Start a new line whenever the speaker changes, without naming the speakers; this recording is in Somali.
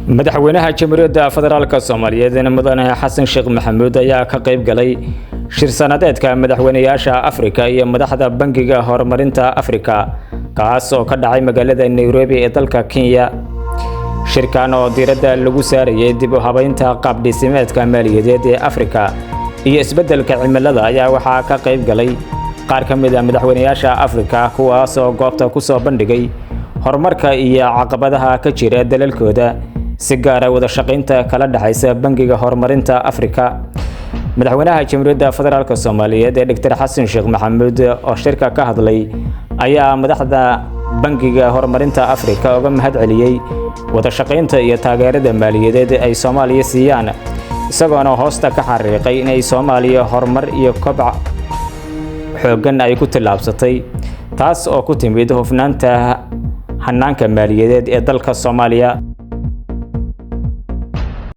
madaxweynaha Jamhuuriyadda Federaalka Soomaaliyeed mudane Xasan Sheekh Maxamuud ayaa ka qayb galay shir sanadeedka madaxweynayaasha Afrika iyo madaxda Bangiga Horumarinta Afrika kaas oo ka dhacay magaalada Nairobi ee dalka Kenya. shirkan oo diiradda lagu saarayay dib u habaynta qaab dhismeedka maaliyadeed ee Afrika iyo isbeddelka cimilada ayaa waxaa ka qayb galay qaar ka mid ah madaxweynayaasha Afrika kuwaas oo goobta ku soo bandhigay horumarka iyo caqabadaha ka jira dalalkooda si gaar ah wada shaqaynta kala dhaxaysa Bangiga Horumarinta Afrika. madaxweynaha Jamhuuriyadda Federaalka Soomaaliyeed ee Dr. Xasan Sheekh Maxamuud oo shirka ka hadlay ayaa madaxda Bangiga Horumarinta Afrika uga mahadceliyay wada shaqaynta iyo taageerada maaliyadeed ay Soomaaliya siiyaan isagoona hoosta ka xariiqay in ay Soomaaliya horumar iyo kobac xooggan ay ku tilaabsatay taas oo ku timid hufnaanta hannaanka maaliyadeed ee dalka Soomaaliya.